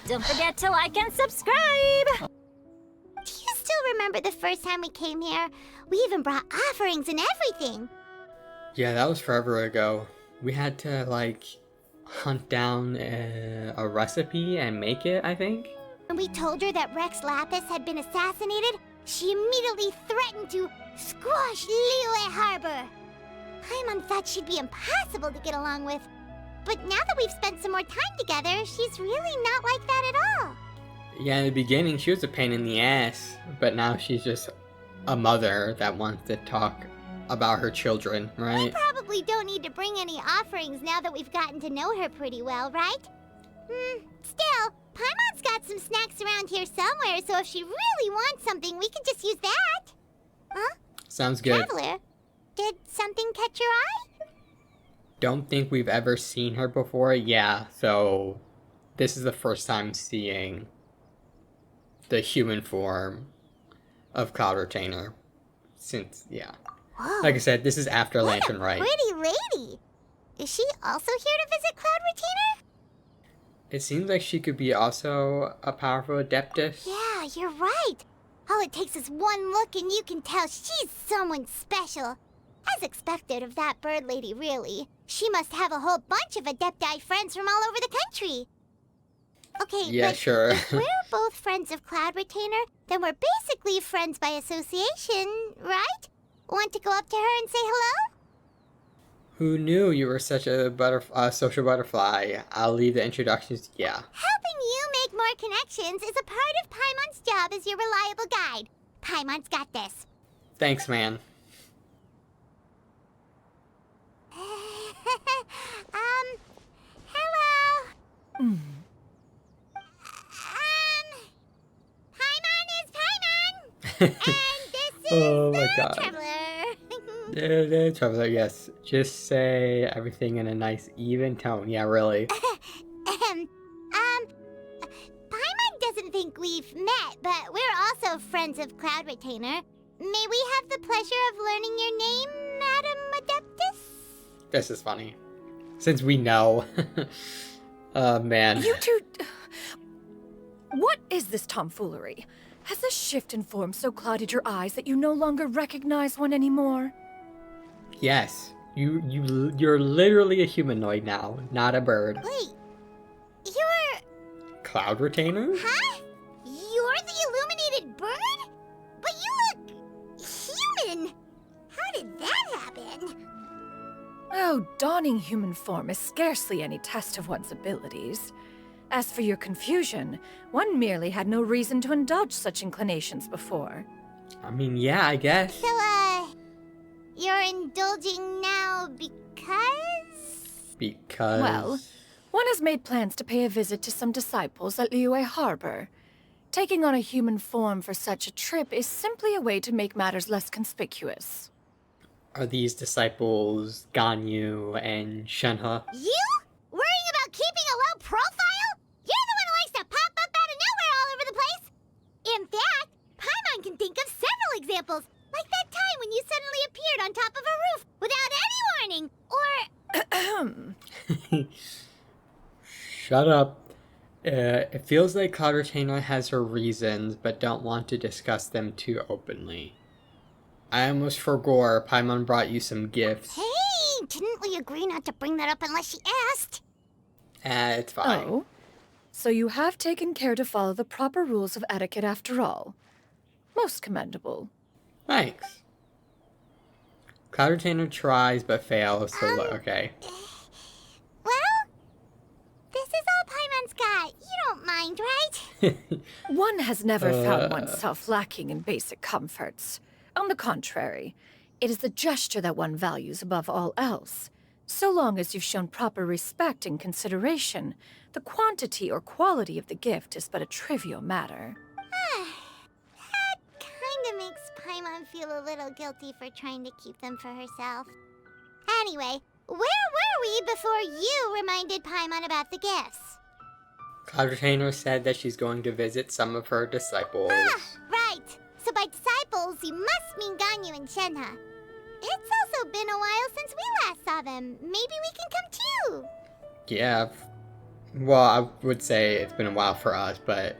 Don't forget to like and subscribe! Do you still remember the first time we came here? We even brought offerings and everything. Yeah, that was forever ago. We had to, like, hunt down a recipe and make it, I think? When we told her that Rex Lapis had been assassinated, she immediately threatened to squash Liyue Harbor. Paimon thought she'd be impossible to get along with. But now that we've spent some more time together, she's really not like that at all. Yeah, in the beginning, she was a pain in the ass, but now she's just a mother that wants to talk about her children, We right? probably don't need to bring any offerings now that we've gotten to know her pretty well, right? Still, Paimon's got some snacks around here somewhere, so if she really wants something, we can just use that. Huh? Sounds good. Traveler, did something catch your eye? Don't think we've ever seen her before. Yeah, so this is the first time seeing the human form of Cloud Retainer. Since, yeah. Whoa, Like I said, this is after what Lantern a Right. pretty lady. Is she also here to visit Cloud Retainer? It seems like she could be also a powerful Adeptus. Yeah, you're right. All it takes is one look and you can tell she's someone special. As expected of that bird lady, really. She must have a whole bunch of Adepti friends from all over the country. Okay, Yeah, but sure. if we're both friends of Cloud Retainer, then we're basically friends by association, right? Want to go up to her and say hello? Who knew you were such a social butterfly? I'll leave the introductions. Yeah. Helping you make more connections is a part of Paimon's job as your reliable guide. Paimon's got this. Thanks, man. Hello. Mm. Paimon is Paimon, and this is Oh my the God. Traveler. The Traveler, yes. Just say everything in a nice, even tone. Yeah, really. Paimon doesn't think we've met, but we're also friends of Cloud Retainer. May we have the pleasure of learning your name, Madam Adeptus? This is funny. Since we know. Oh, man. You two... What is this tomfoolery? Has this shift in form so clouded your eyes that you no longer recognize one anymore? Yes. You're literally a humanoid now, not a bird. Wait, you're... Cloud Retainer? Huh? You're the illuminated bird? But you look... human! How did that happen? Oh, donning human form is scarcely any test of one's abilities. As for your confusion, one merely had no reason to indulge such inclinations before. I mean, yeah, I guess. So, you're indulging now because... Because... Well, one has made plans to pay a visit to some disciples at Liyue Harbor. Taking on a human form for such a trip is simply a way to make matters less conspicuous. Are these disciples Ganyu and Shenhe? You? Worrying about keeping a low profile? You're the one who likes to pop up out of nowhere all over the place! In fact, Paimon can think of several examples, like that time when you suddenly appeared on top of a roof without any warning, or... Shut up. It feels like Cloud Retainer has her reasons, but don't want to discuss them too openly. I almost forgot Paimon brought you some gifts. Hey, didn't we agree not to bring that up unless she asked? It's fine. Oh? So you have taken care to follow the proper rules of etiquette after all. Most commendable. Thanks. Cloud Retainer tries but fails, so okay. Well, this is all Paimon's got. You don't mind, right? One has never found oneself lacking in basic comforts. On the contrary, it is the gesture that one values above all else. So long as you've shown proper respect and consideration, the quantity or quality of the gift is but a trivial matter. That kinda makes Paimon feel a little guilty for trying to keep them for herself. Anyway, where were we before you reminded Paimon about the gifts? Cloud Retainer said that she's going to visit some of her disciples. Right. So by disciples, you must mean Ganyu and Shenhe. It's also been a while since we last saw them. Maybe we can come too. Yeah, Well, I would say it's been a while for us, but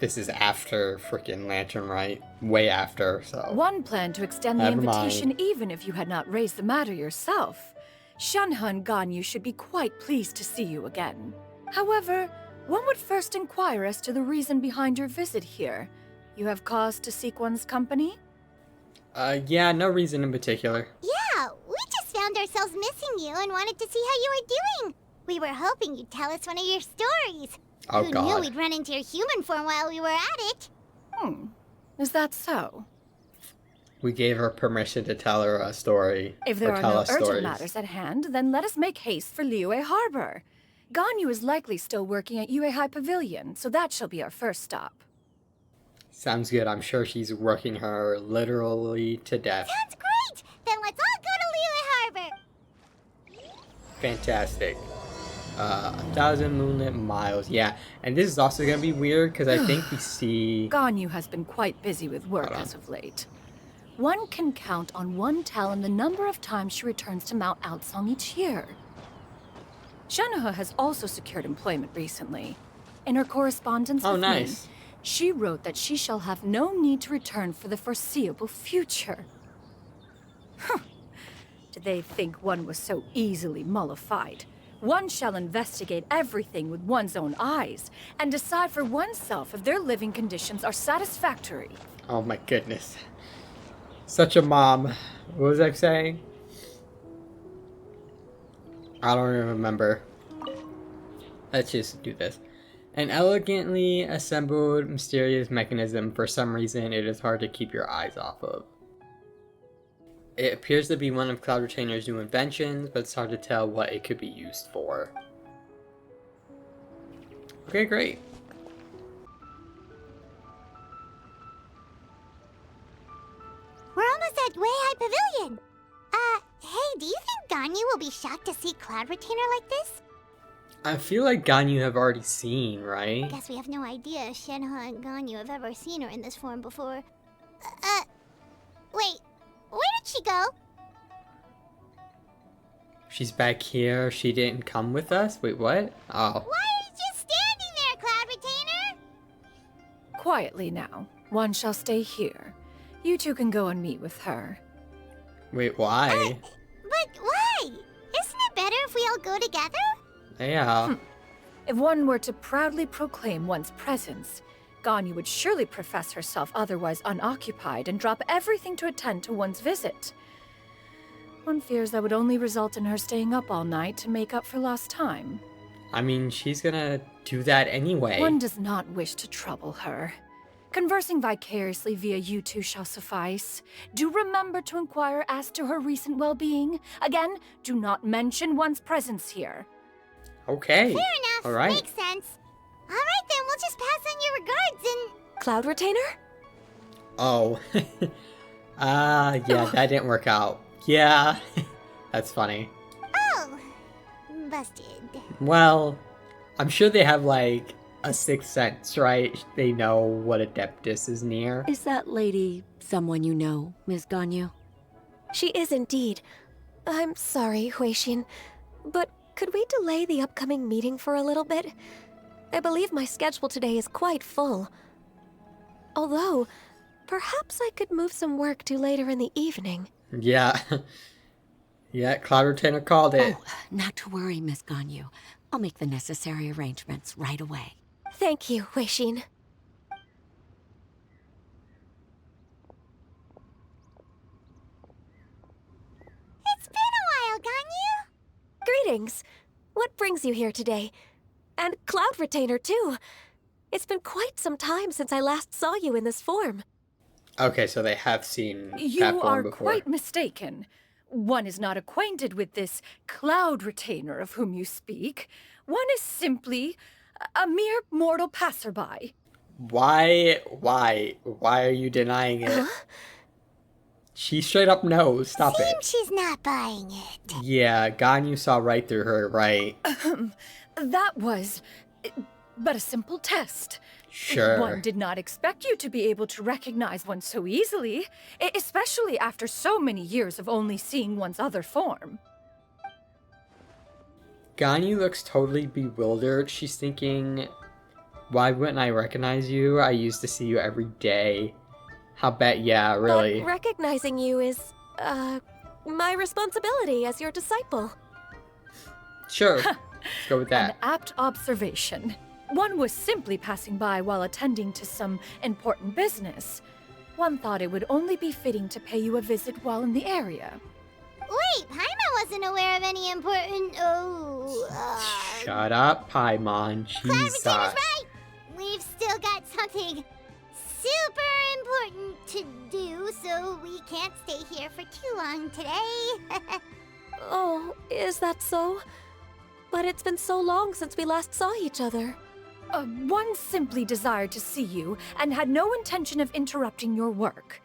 this is after freaking Lantern, right? Way after, so. One planned to extend the Never invitation mind. even if you had not raised the matter yourself. Shanha and Ganyu should be quite pleased to see you again. However, one would first inquire as to the reason behind your visit here. You have cause to seek one's company? Yeah, no reason in particular. Yeah, we just found ourselves missing you and wanted to see how you were doing. We were hoping you'd tell us one of your stories. Oh, Who God. knew we'd run into your human form while we were at it? Is that so? We gave her permission to tell her a story. If there or are tell no us urgent stories. matters at hand, then let us make haste for Liyue Harbor. Ganyu is likely still working at Yuehai Pavilion, so that shall be our first stop. Sounds good. I'm sure she's working her literally to death. Sounds great! Then let's all go to Liyue Harbor! Fantastic. 1,000 moonlit miles. Yeah, and this is also gonna be weird because I think we see. Ganyu has been quite busy with work Hold on. as of late. One can count on one talon the number of times she returns to Mount Outsong each year. Shanoha has also secured employment recently. In her correspondence Oh, with nice. me, she wrote that she shall have no need to return for the foreseeable future. Did they think one was so easily mollified? One shall investigate everything with one's own eyes and decide for oneself if their living conditions are satisfactory. Oh my goodness. Such a mom. What was I saying? I don't even remember. Let's just do this. An elegantly assembled mysterious mechanism. For some reason, it is hard to keep your eyes off of. It appears to be one of Cloud Retainer's new inventions, but it's hard to tell what it could be used for. Okay, great. We're almost at Weihai Pavilion. Hey, do you think Ganyu will be shocked to see Cloud Retainer like this? I feel like Ganyu have already seen, right? Guess we have no idea if Shenhe and Ganyu have ever seen her in this form before. Wait, where did she go? She's back here. She didn't come with us? Wait, what? Oh. Why are you just standing there, Cloud Retainer? Quietly now. One shall stay here. You two can go and meet with her. Wait, why? But why? Isn't it better if we all go together? Yeah. If one were to proudly proclaim one's presence, Ganyu would surely profess herself otherwise unoccupied and drop everything to attend to one's visit. One fears that would only result in her staying up all night to make up for lost time. I mean, she's gonna do that anyway. One does not wish to trouble her. Conversing vicariously via you two shall suffice. Do remember to inquire as to her recent well-being. Again, do not mention one's presence here. Okay. Fair enough. All right. Makes sense. All right, then we'll just pass on your regards and... Cloud Retainer? Oh. Yeah, that didn't work out. Yeah. That's funny. Oh, busted. Well, I'm sure they have, like, a sixth sense, right? They know what Adeptus is near. Is that lady someone you know, Ms. Ganyu? She is indeed. I'm sorry, Huixin, but could we delay the upcoming meeting for a little bit? I believe my schedule today is quite full. Although, perhaps I could move some work to later in the evening. Yeah. Yeah, Cloud Retainer called it. Oh, not to worry, Ms. Ganyu. I'll make the necessary arrangements right away. Thank you, Huixin. It's been a while, Ganyu. Greetings. What brings you here today? And Cloud Retainer, too. It's been quite some time since I last saw you in this form. Okay, so they have seen that You form are before. quite mistaken. One is not acquainted with this Cloud Retainer of whom you speak. One is simply a mere mortal passerby. Why are you denying it? She straight up knows. Stop Seems it. she's not buying it. Yeah, Ganyu saw right through her, right? That was but a simple test. Sure. One did not expect you to be able to recognize one so easily, especially after so many years of only seeing one's other form. Ganyu looks totally bewildered. She's thinking, why wouldn't I recognize you? I used to see you every day. How bet, yeah, really. But recognizing you is, my responsibility as your disciple. Sure, let's go with An that. apt observation. One was simply passing by while attending to some important business. One thought it would only be fitting to pay you a visit while in the area. Wait, Paimon wasn't aware of any important. Shut up, Paimon. Cloud Jesus. Retainer's right! We've still got something super important to do, so we can't stay here for too long today. Oh, is that so? But it's been so long since we last saw each other. One simply desired to see you and had no intention of interrupting your work.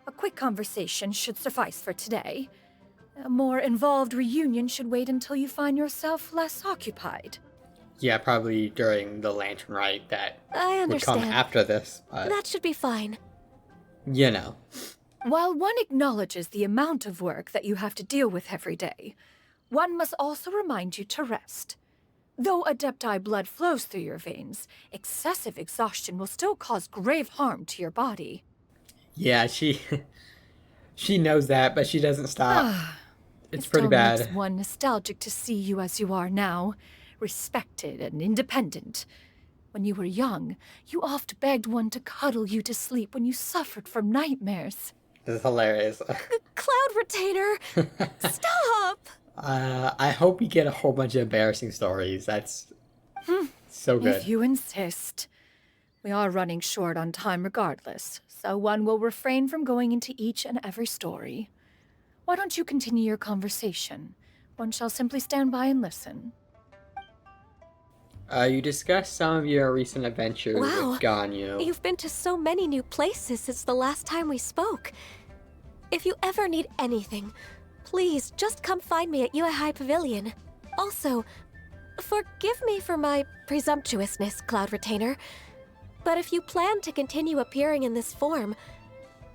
A quick conversation should suffice for today. A more involved reunion should wait until you find yourself less occupied. Yeah, probably during the lantern rite that I would come understand. after this. But, That should be fine. you know. While one acknowledges the amount of work that you have to deal with every day, one must also remind you to rest. Though Adepti blood flows through your veins, excessive exhaustion will still cause grave harm to your body. Yeah, she knows that, but she doesn't stop. It's It pretty still bad. makes one nostalgic to see you as you are now, respected and independent. When you were young, you oft begged one to cuddle you to sleep when you suffered from nightmares. This is hilarious. Cloud Retainer! Stop! I hope we get a whole bunch of embarrassing stories. That's so good. If you insist. We are running short on time regardless, so one will refrain from going into each and every story. Why don't you continue your conversation? One shall simply stand by and listen. You discussed some of your recent adventures Wow. with Ganyu. You've been to so many new places since the last time we spoke. If you ever need anything, please just come find me at Uehai Pavilion. Also, forgive me for my presumptuousness, Cloud Retainer, but if you plan to continue appearing in this form,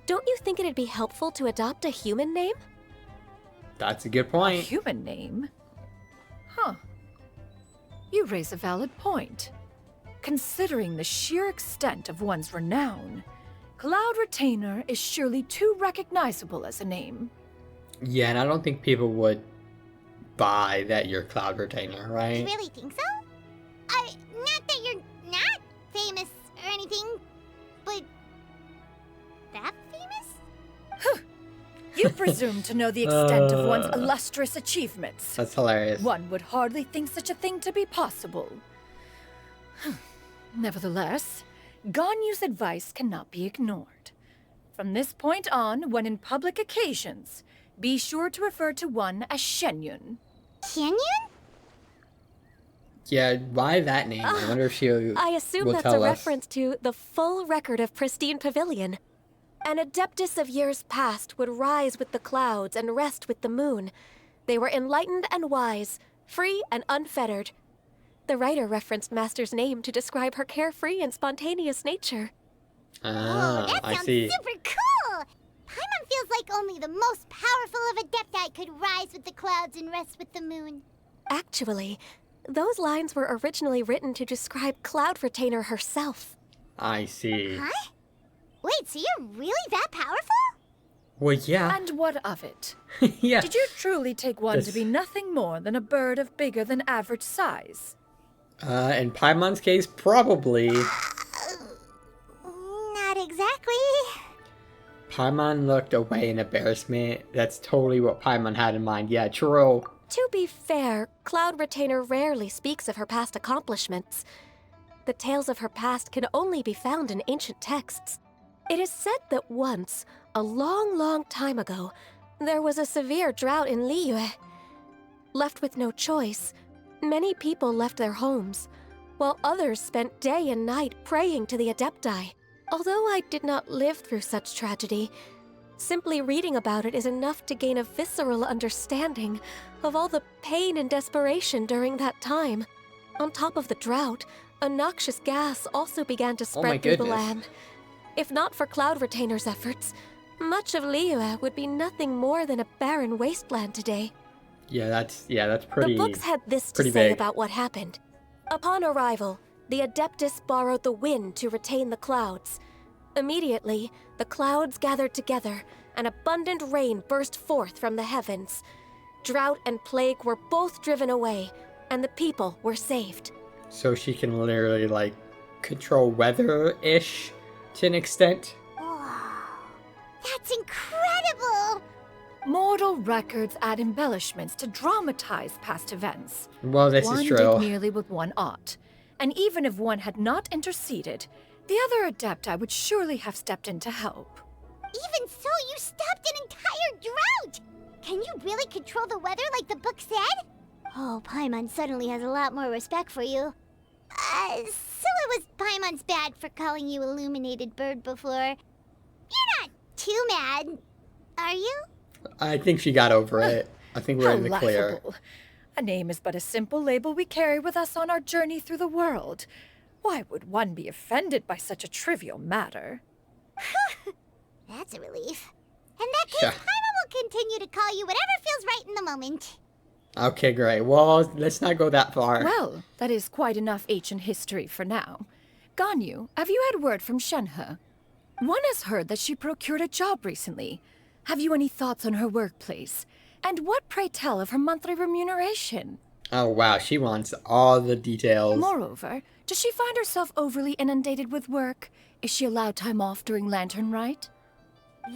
don't you think it'd be helpful to adopt a human name? That's a good A point. human name? Huh. You raise a valid point. Considering the sheer extent of one's renown, Cloud Retainer is surely too recognizable as a name. Yeah, and I don't think people would buy that you're Cloud Retainer, You right? really think so? Not that you're not famous or anything, but that famous? You presume to know the extent of one's illustrious achievements. That's hilarious. One would hardly think such a thing to be possible. Nevertheless, Ganyu's advice cannot be ignored. From this point on, when in public occasions, be sure to refer to one as Xianyun. Xianyun? Yeah, why that name? I wonder if she'll I assume will that's tell a us. reference to the full record of Pristine Pavilion. An adeptus of years past would rise with the clouds and rest with the moon. They were enlightened and wise, free and unfettered. The writer referenced Master's name to describe her carefree and spontaneous nature. Ah, That I sounds see. super cool! Paimon feels like only the most powerful of Adepti could rise with the clouds and rest with the moon. Actually, those lines were originally written to describe Cloud Retainer herself. I see. Huh? Wait, so you're really that powerful? Well, yeah. And what of it? Yeah. Did you truly take one to This- be nothing more than a bird of bigger than average size? In Paimon's case, probably. Not exactly. Paimon looked away in embarrassment. That's totally what Paimon had in mind. Yeah, true. To be fair, Cloud Retainer rarely speaks of her past accomplishments. The tales of her past can only be found in ancient texts. It is said that once, a long, long time ago, there was a severe drought in Liyue. Left with no choice, many people left their homes, while others spent day and night praying to the Adepti. Although I did not live through such tragedy, simply reading about it is enough to gain a visceral understanding of all the pain and desperation during that time. On top of the drought, a noxious gas also began to Oh my spread through the goodness. land. If not for Cloud Retainer's efforts, much of Liyue would be nothing more than a barren wasteland today. that's pretty. The books had this to pretty say big. about what happened. Upon arrival, the Adeptus borrowed the wind to retain the clouds. Immediately, the clouds gathered together, and abundant rain burst forth from the heavens. Drought and plague were both driven away, and the people were saved. So she can literally, like, control weather-ish to an extent. Wow. That's incredible! Mortal records add embellishments to dramatize past events. Well, this One is did true. merely what one ought. And even if one had not interceded, the other Adepti would surely have stepped in to help. Even so, you stopped an entire drought! Can you really control the weather like the book said? Oh, Paimon suddenly has a lot more respect for you. So it was Paimon's bad for calling you Illuminated Bird before. You're not too mad, are you? I think she got over it. I think we're How in the clear. laughable. A name is but a simple label we carry with us on our journey through the world. Why would one be offended by such a trivial matter? That's a relief. In that case, Yeah. Paimon will continue to call you whatever feels right in the moment. Okay, great. Well, let's not go that far. Well, that is quite enough ancient history for now. Ganyu, have you had word from Shenhe? One has heard that she procured a job recently. Have you any thoughts on her workplace? And what, pray tell, of her monthly remuneration? Oh, wow. She wants all the details. Moreover, does she find herself overly inundated with work? Is she allowed time off during Lantern Rite?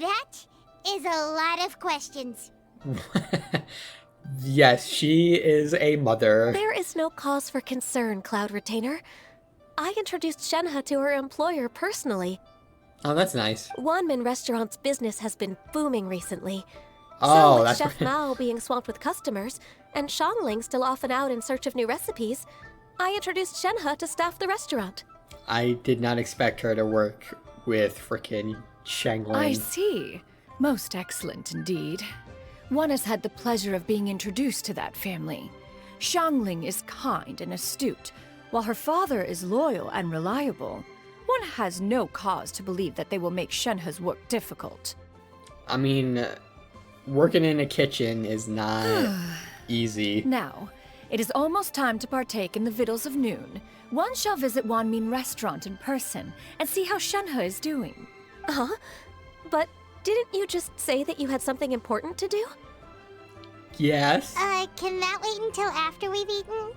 That is a lot of questions. Yes, she is a mother. There is no cause for concern, Cloud Retainer. I introduced Shenhe to her employer personally. Oh, that's nice. Wanmin Restaurant's business has been booming recently. Oh, so, with that's Chef Mao being swamped with customers, and Shangling still off and out in search of new recipes, I introduced Shenhe to staff the restaurant. I did not expect her to work with frickin' Shangling. I see. Most excellent indeed. One has had the pleasure of being introduced to that family. Shangling is kind and astute, while her father is loyal and reliable. One has no cause to believe that they will make Shenhe's work difficult. I mean, working in a kitchen is not easy. Now, it is almost time to partake in the victuals of noon. One shall visit Wanmin Restaurant in person and see how Shenhe is doing. Huh? But didn't you just say that you had something important to do? Yes? Can that wait until after we've eaten?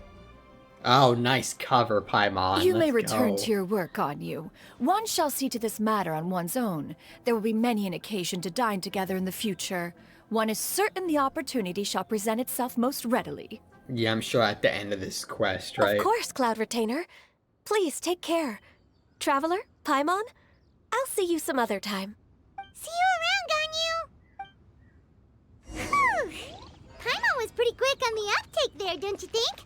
Oh, nice cover, Paimon. You may Let's return go. to your work, Ganyu. One shall see to this matter on one's own. There will be many an occasion to dine together in the future. One is certain the opportunity shall present itself most readily. Yeah, I'm sure at the end of this quest, right? Of course, Cloud Retainer. Please take care. Traveler, Paimon, I'll see you some other time. See you around, Ganyu! Whew. Paimon was pretty quick on the uptake there, don't you think?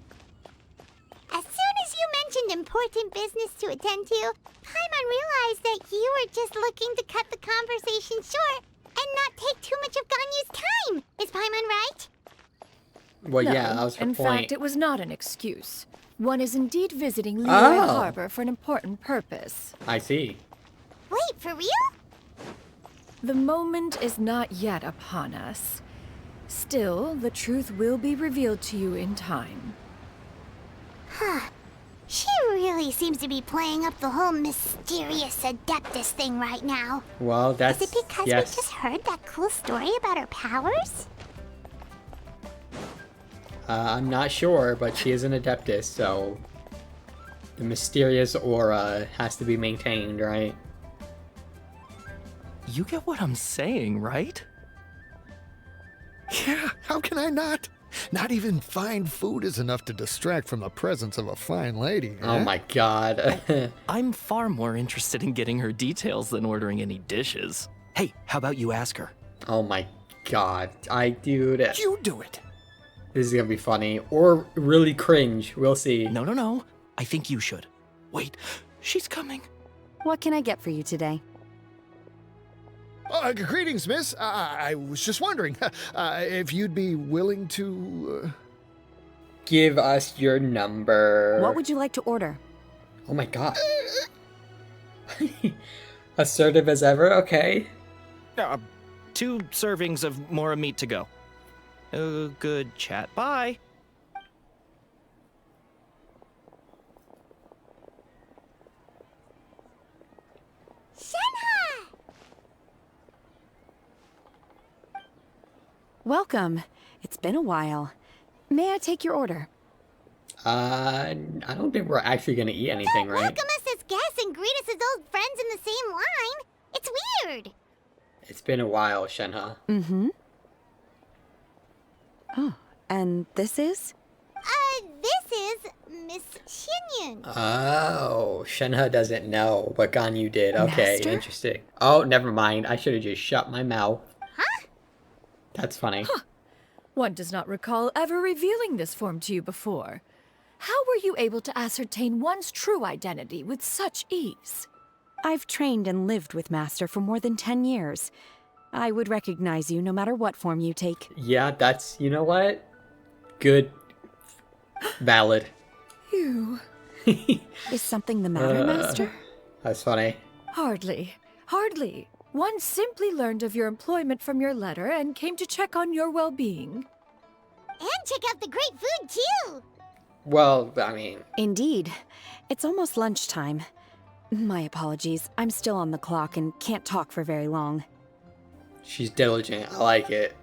As soon as you mentioned important business to attend to, Paimon realized that you were just looking to cut the conversation short and not take too much of Ganyu's time. Is Paimon right? Well, No, yeah, that was her in point. fact, it was not an excuse. One is indeed visiting Liyue Oh. Harbor for an important purpose. I see. Wait, for real? The moment is not yet upon us. Still, the truth will be revealed to you in time. She really seems to be playing up the whole mysterious Adeptus thing right now. Well, that's... Is it because yes. we just heard that cool story about her powers? I'm not sure, but she is an Adeptus, so... The mysterious aura has to be maintained, right? You get what I'm saying, right? Yeah, how can I not? Not even fine food is enough to distract from the presence of a fine lady. Oh eh? my god. I'm far more interested in getting her details than ordering any dishes. Hey, how about you ask her? Oh my god. Dude, You do it. this is gonna be funny. Or really cringe. We'll see. No. I think you should. Wait, she's coming. What can I get for you today? Greetings, miss. I was just wondering if you'd be willing to... Give us your number. What would you like to order? Oh my god. Assertive as ever, okay. 2 servings of more meat to go. Good chat. Bye. Shenhe! Welcome. It's been a while. May I take your order? I don't think we're actually gonna eat anything, right? Welcome us as guests and greet us as old friends in the same line. It's weird. It's been a while, Shenhe. Mm-hmm. Oh, and this is? This is Miss Xianyun. Oh, Shenhe doesn't know, but Ganyu did. Okay, Master? interesting. Oh, never mind. I should have just shut my mouth. Huh? That's funny. One does not recall ever revealing this form to you before. How were you able to ascertain one's true identity with such ease? I've trained and lived with Master for more than 10 years. I would recognize you no matter what form you take. Yeah, that's, you know what? Good. Valid. You... Is something the matter, Master? That's funny. Hardly. Hardly. One simply learned of your employment from your letter and came to check on your well-being. And check out the great food, too. Well, I mean, Indeed. It's almost lunchtime. My apologies. I'm still on the clock and can't talk for very long. she's diligent. I like it.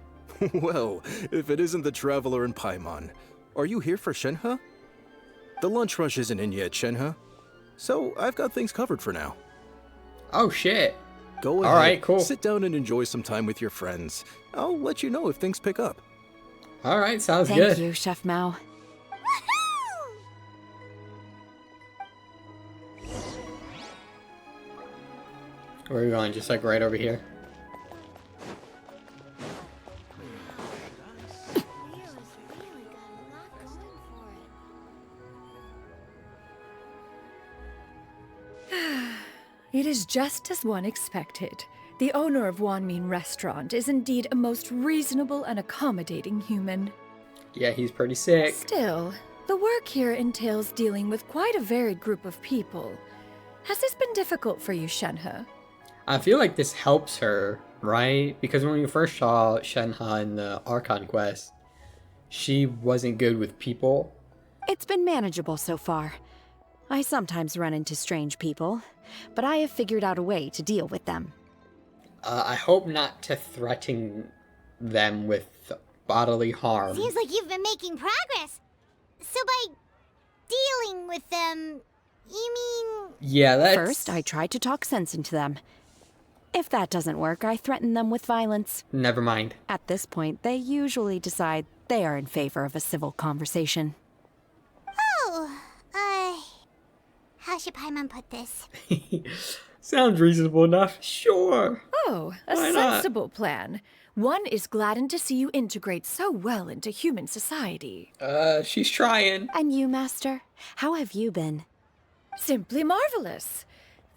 Well, if it isn't the Traveler in Paimon, are you here for Shenhe? The lunch rush isn't in yet, Shenhe. So I've got things covered for now. Oh, shit. Go ahead, Alright, cool. sit down and enjoy some time with your friends. I'll let you know if things pick up. Alright, sounds Thank good. you, Chef Mao. Woohoo! Where are we going? Just like right over here? It is just as one expected. The owner of Wanmin Restaurant is indeed a most reasonable and accommodating human. Yeah, he's pretty sick. Still, the work here entails dealing with quite a varied group of people. Has this been difficult for you, Shenhe? I feel like this helps her, right? Because when we first saw Shenhe in the Archon Quest, she wasn't good with people. It's been manageable so far. I sometimes run into strange people, but I have figured out a way to deal with them. I hope not to threaten them with bodily harm. Seems like you've been making progress. So by dealing with them, you mean... Yeah, that's... First, I try to talk sense into them. If that doesn't work, I threaten them with violence. Never mind. At this point, they usually decide they are in favor of a civil conversation. Oh, how should Paimon put this? Sounds reasonable enough. Sure. Oh, a Why not? sensible plan. One is gladdened to see you integrate so well into human society. She's trying. And you, Master? How have you been? Simply marvelous.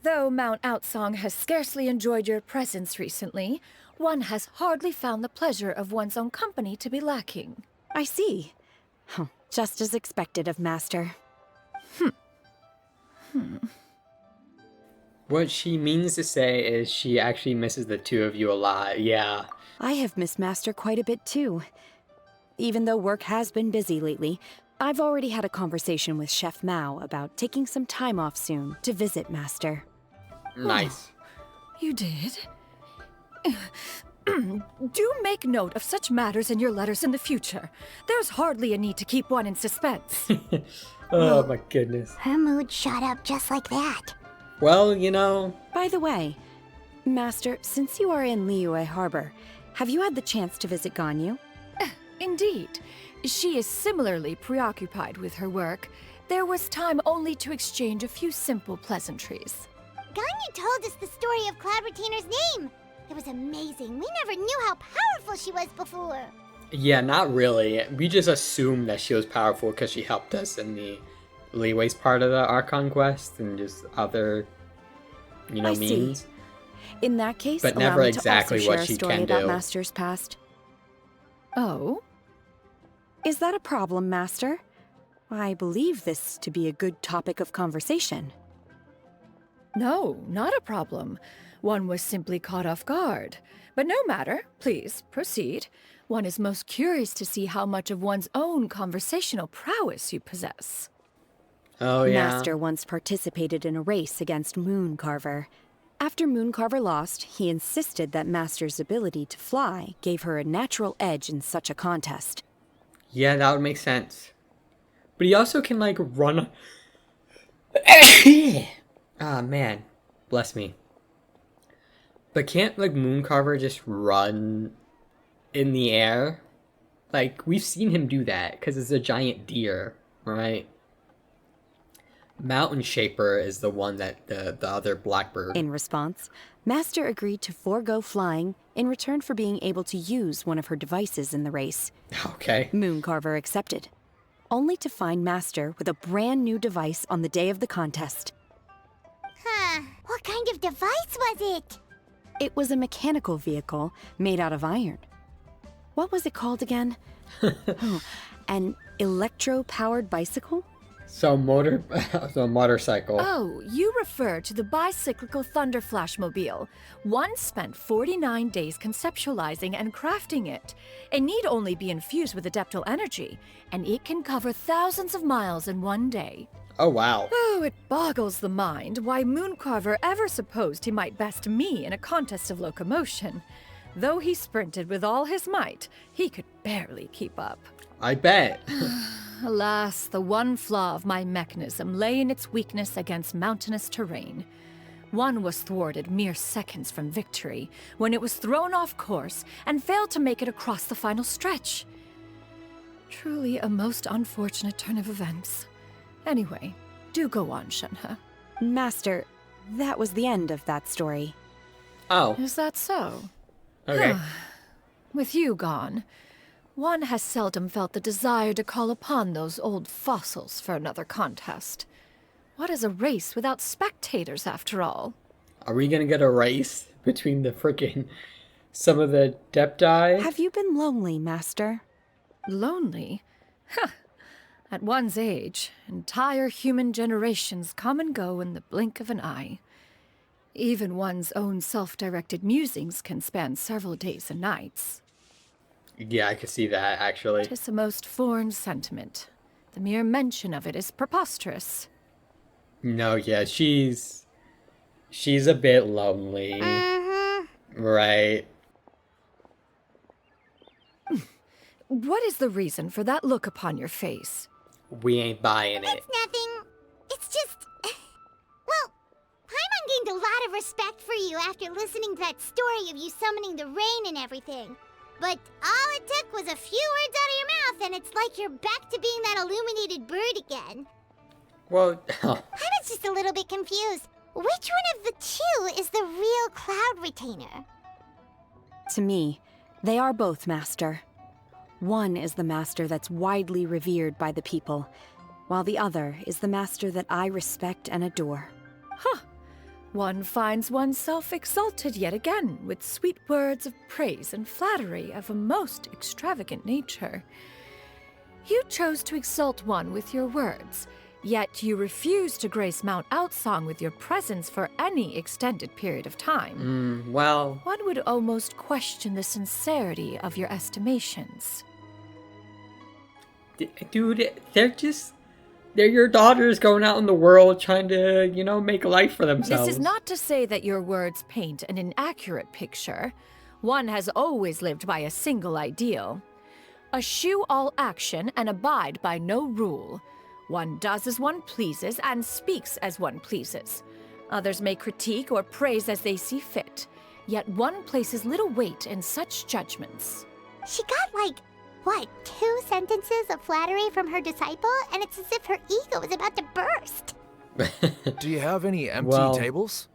Though Mount Outsong has scarcely enjoyed your presence recently, one has hardly found the pleasure of one's own company to be lacking. I see. Huh, just as expected of Master. What she means to say is she actually misses the two of you a lot. Yeah. I have missed Master quite a bit too. Even though work has been busy lately, I've already had a conversation with Chef Mao about taking some time off soon to visit Master. Nice. You did? Do make note of such matters in your letters in the future. There's hardly a need to keep one in suspense. Oh my goodness. Her mood shot up just like that. Well, you know, By the way, Master, since you are in Liyue Harbor, have you had the chance to visit Ganyu? Indeed. She is similarly preoccupied with her work. There was time only to exchange a few simple pleasantries. Ganyu told us the story of Cloud Retainer's name. It was amazing. We never knew how powerful she was before. yeah, not really. We just assumed that she was powerful because she helped us in the Leeway's part of the Archon Quest and just other, you know, I see. means. In that case, But allow never me exactly to what also she share a story can about do. Master's past. Oh? Is that a problem, Master? I believe this to be a good topic of conversation. No, not a problem. One was simply caught off guard. But no matter. Please, proceed. One is most curious to see how much of one's own conversational prowess you possess. Oh, yeah. Master once participated in a race against Mooncarver. After Mooncarver lost, he insisted that Master's ability to fly gave her a natural edge in such a contest. Yeah, that would make sense. But he also can, like, run... Ah, man. Bless me. But can't, like, Mooncarver just run in the air? Like, we've seen him do that, because it's a giant deer, right? Mountain Shaper is the one that the other blackbird. In response, Master agreed to forego flying in return for being able to use one of her devices in the race. Okay. Mooncarver accepted, only to find Master with a brand new device on the day of the contest. Huh. What kind of device was it? It was a mechanical vehicle made out of iron. What was it called again? Oh, an electro-powered bicycle? So motorcycle. Oh, you refer to the bicyclical Thunder Flashmobile. One spent 49 days conceptualizing and crafting it. It need only be infused with adeptal energy, and it can cover thousands of miles in one day. Oh, wow. Oh, it boggles the mind why Mooncarver ever supposed he might best me in a contest of locomotion. Though he sprinted with all his might, he could barely keep up. I bet. Alas, the one flaw of my mechanism lay in its weakness against mountainous terrain. One was thwarted mere seconds from victory, when it was thrown off course and failed to make it across the final stretch. Truly a most unfortunate turn of events. Anyway, do go on, Shenhe. Master, that was the end of that story. Oh, Is that so? okay. With you gone, one has seldom felt the desire to call upon those old fossils for another contest. What is a race without spectators, after all? Are we gonna get a race between the frickin' some of the Depti? Have you been lonely, Master? Lonely? Huh. At one's age, entire human generations come and go in the blink of an eye. Even one's own self-directed musings can span several days and nights. Yeah, I could see that, actually. 'Tis a most foreign sentiment. The mere mention of it is preposterous. No, yeah, she's a bit lonely. Right. What is the reason for that look upon your face? We ain't buying it. It's nothing. It's just... Well, Paimon gained a lot of respect for you after listening to that story of you summoning the rain and everything. But all it took was a few words out of your mouth, and it's like you're back to being that illuminated bird again. Well, I was just a little bit confused. Which one of the two is the real Cloud Retainer? To me, they are both, Master. One is the Master that's widely revered by the people, while the other is the Master that I respect and adore. Huh. One finds oneself exalted yet again with sweet words of praise and flattery of a most extravagant nature. You chose to exalt one with your words, yet you refuse to grace Mount Outsong with your presence for any extended period of time. well, One would almost question the sincerity of your estimations. dude, they're your daughters going out in the world trying to, make a life for themselves. This is not to say that your words paint an inaccurate picture. One has always lived by a single ideal. Eschew all action and abide by no rule. One does as one pleases and speaks as one pleases. Others may critique or praise as they see fit, yet one places little weight in such judgments. She got, 2 sentences of flattery from her disciple, and it's as if her ego is about to burst. Do you have any empty tables?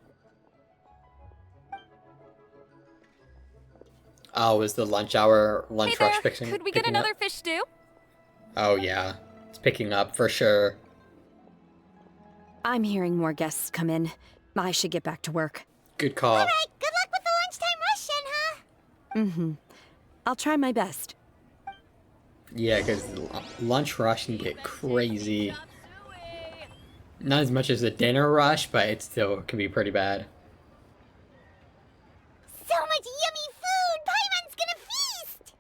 Oh, is the lunch rush fixing? Could we get picking up? another fish stew? Oh yeah, it's picking up for sure. I'm hearing more guests come in. I should get back to work. Good call. All right, good luck with the lunchtime rush, Shenhe. I'll try my best. Yeah, because lunch rush can get crazy. Not as much as the dinner rush, but it still can be pretty bad. So much yummy food! Paimon's gonna feast!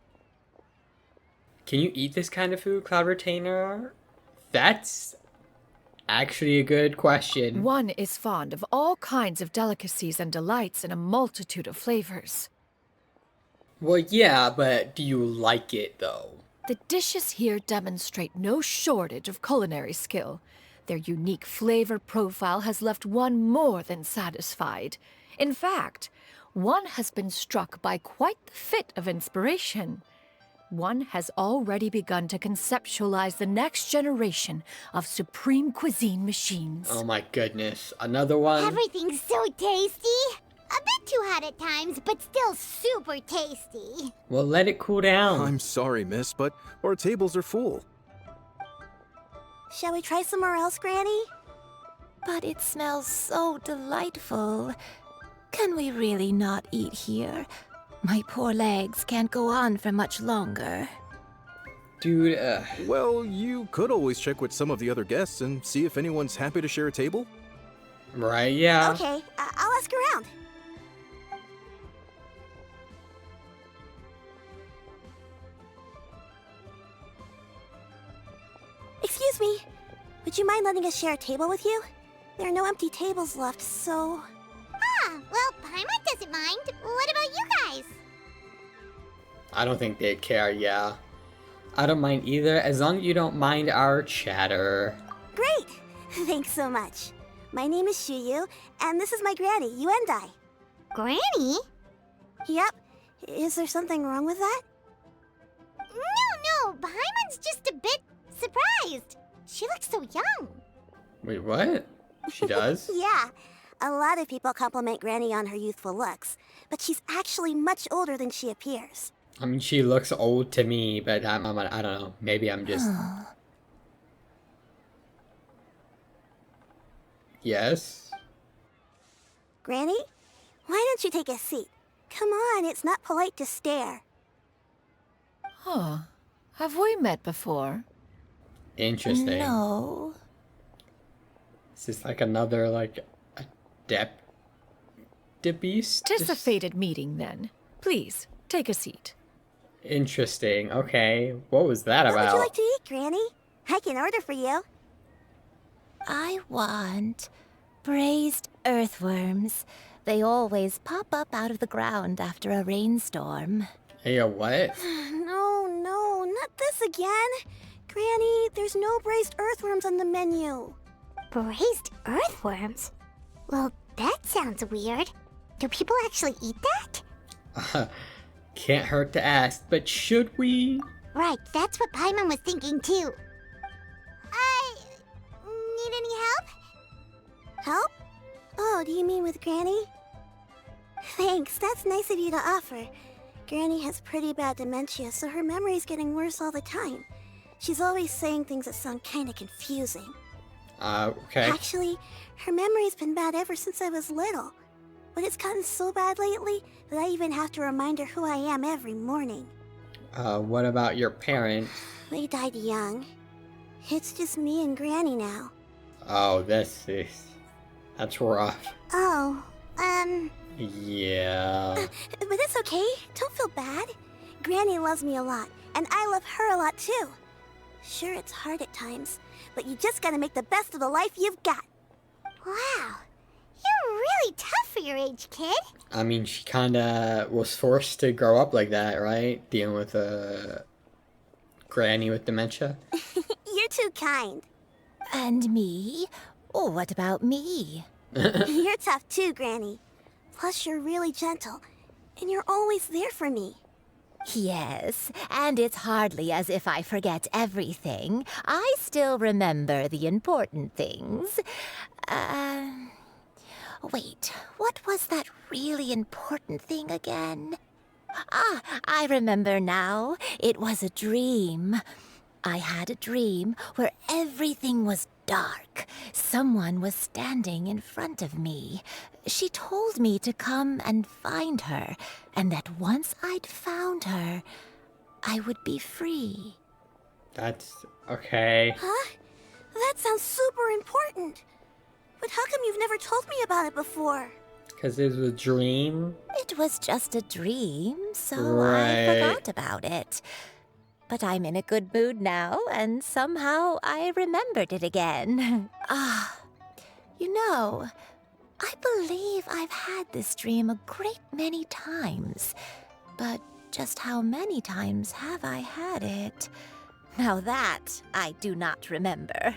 Can you eat this kind of food, Cloud Retainer? That's actually a good question. One is fond of all kinds of delicacies and delights in a multitude of flavors. Well, yeah, but do you like it, though? The dishes here demonstrate no shortage of culinary skill. Their unique flavor profile has left one more than satisfied. In fact, one has been struck by quite the fit of inspiration. One has already begun to conceptualize the next generation of supreme cuisine machines. Oh my goodness, another one? Everything's so tasty. A bit too hot at times, but still super tasty. Well, let it cool down. I'm sorry, miss, but our tables are full. Shall we try somewhere else, Granny? But it smells so delightful. Can we really not eat here? My poor legs can't go on for much longer. Dude, Well, you could always check with some of the other guests and see if anyone's happy to share a table. Right, yeah. Okay, I'll ask around. Excuse me. Would you mind letting us share a table with you? There are no empty tables left, so... Ah, well, Paimon doesn't mind. What about you guys? I don't think they'd care, yeah. I don't mind either, as long as you don't mind our chatter. Great! Thanks so much. My name is Shuyu, and this is my granny, Yuendai. Granny? Yep. Is there something wrong with that? No, Paimon's just a bit surprised. She looks so young. Wait, what? She does? Yeah. A lot of people compliment Granny on her youthful looks, but she's actually much older than she appears. I mean, she looks old to me, but I don't know. Maybe I'm just... Yes? Granny? Why don't you take a seat? Come on, it's not polite to stare. Huh. Have we met before? Interesting. No. Is this like another, like, beast? Tis a fated meeting, then. Please, take a seat. Interesting. Okay. What was that What about? would you like to eat, Granny? I can order for you. I want braised earthworms. They always pop up out of the ground after a rainstorm. Hey, what? No, not this again. Granny, there's no braised earthworms on the menu. Braised earthworms? Well, that sounds weird. Do people actually eat that? Can't hurt to ask, but should we? Right, that's what Paimon was thinking too. Need any help? Help? Oh, do you mean with Granny? Thanks, that's nice of you to offer. Granny has pretty bad dementia, so her memory's getting worse all the time. She's always saying things that sound kinda confusing. Okay. Actually, her memory's been bad ever since I was little. But it's gotten so bad lately that I even have to remind her who I am every morning. What about your parents? They died young. It's just me and Granny now. Oh, that's rough. Oh, Yeah. But it's okay. Don't feel bad. Granny loves me a lot, and I love her a lot too. Sure, it's hard at times, but you just gotta make the best of the life you've got. Wow, you're really tough for your age, kid. I mean, she kinda was forced to grow up like that, right? Dealing with a granny with dementia. You're too kind. And me? Oh, what about me? You're tough too, Granny. Plus, you're really gentle, and you're always there for me. Yes, and it's hardly as if I forget everything. I still remember the important things. Wait, what was that really important thing again? Ah, I remember now. It was a dream. I had a dream where everything was dark. Someone was standing in front of me. She told me to come and find her, and that once I'd found her, I would be free. That's okay. Huh? That sounds super important. But how come you've never told me about it before? Because it was a dream? It was just a dream, so Right. I forgot about it. But I'm in a good mood now, and somehow I remembered it again. You know, I believe I've had this dream a great many times. But just how many times have I had it? Now that I do not remember.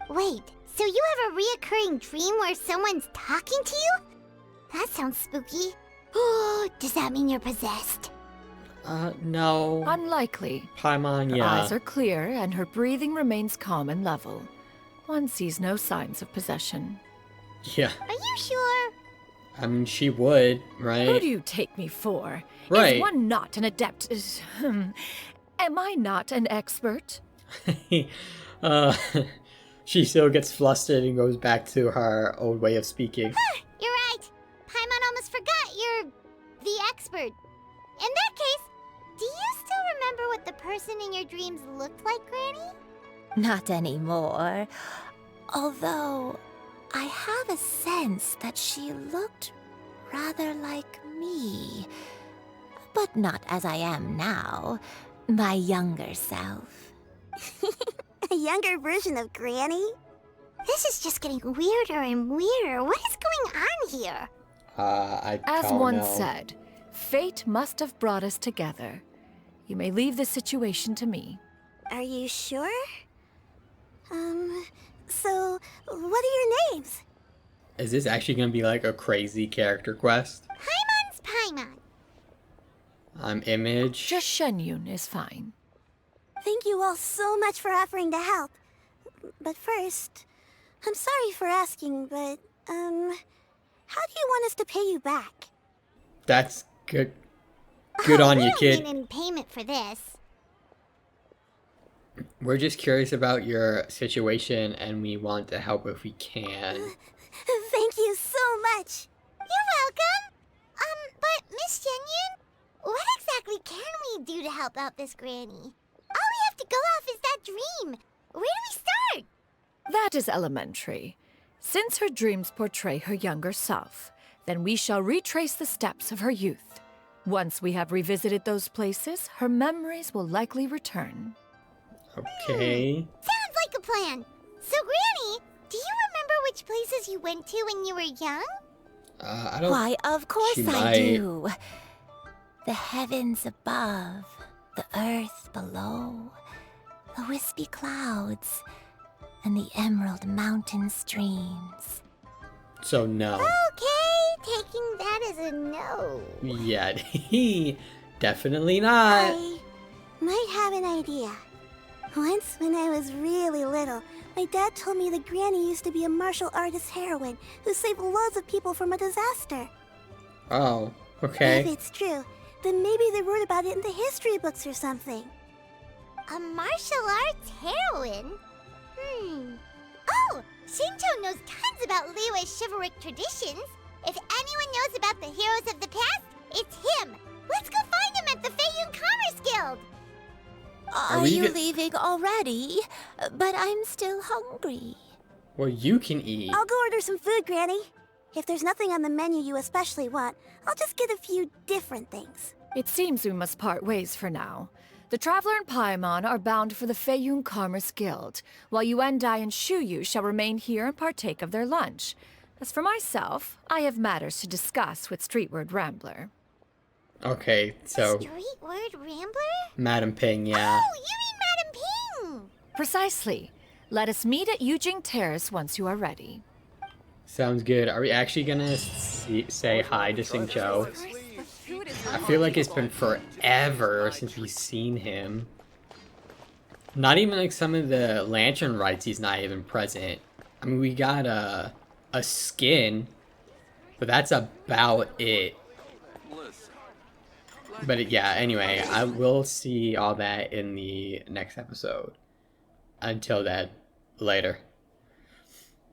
Wait, so you have a reoccurring dream where someone's talking to you? That sounds spooky. Oh, does that mean you're possessed? No. Unlikely. Paimon, Her yeah. eyes are clear and her breathing remains calm and level. One sees no signs of possession. Yeah. Are you sure? I mean, she would, right? Who do you take me for? Right. Is one not an adept? Am I not an expert? She still gets flustered and goes back to her old way of speaking. You're right. Paimon almost forgot you're the expert. In that case, do you still remember what the person in your dreams looked like, Granny? Not anymore. Although, I have a sense that she looked rather like me. But not as I am now. My younger self. A younger version of Granny? This is just getting weirder and weirder. What is going on here? I As don't one know. said, fate must have brought us together. You may leave the situation to me. Are you sure? So, what are your names? Is this actually gonna be like a crazy character quest? Paimon's Paimon. I'm Image. Just Xianyun is fine. Thank you all so much for offering to help. But first, I'm sorry for asking, but, how do you want us to pay you back? That's good. Good on we you, don't kid. need any payment for this. We're just curious about your situation and we want to help if we can. Thank you so much. You're welcome. But Miss Xianyun, what exactly can we do to help out this granny? All we have to go off is that dream. Where do we start? That is elementary. Since her dreams portray her younger self, then we shall retrace the steps of her youth. Once we have revisited those places, her memories will likely return. Okay. Sounds like a plan. So, Granny, do you remember which places you went to when you were young? I don't. Why, of course she I might. do. The heavens above, the earth below, the wispy clouds, and the emerald mountain streams. So no. Okay, taking that as a no. Yeah, definitely not. I might have an idea. Once, when I was really little, my dad told me that Granny used to be a martial artist heroine who saved loads of people from a disaster. Oh, okay. If it's true, then maybe they wrote about it in the history books or something. A martial arts heroine? Oh, Shinto knows tons about Liyue's chivalric traditions. If anyone knows about the heroes of the past, it's him. Let's go find him at the Feiyun Commerce Guild. Are you leaving already? But I'm still hungry. Well, you can eat. I'll go order some food, Granny. If there's nothing on the menu you especially want, I'll just get a few different things. It seems we must part ways for now. The Traveler and Paimon are bound for the Feiyun Commerce Guild, while Yuendai and Shuyu shall remain here and partake of their lunch. As for myself, I have matters to discuss with Streetward Rambler. Okay, so Streetward Rambler? Madam Ping, yeah. Oh, you mean Madam Ping! Precisely. Let us meet at Yujing Terrace once you are ready. Sounds good. Are we actually gonna say hi to Xingqiu? I feel like it's been forever since we've seen him. Not even like some of the lantern rites, he's not even present. I mean, we got a skin, but that's about it. But yeah, anyway, I will see all that in the next episode. Until then, later.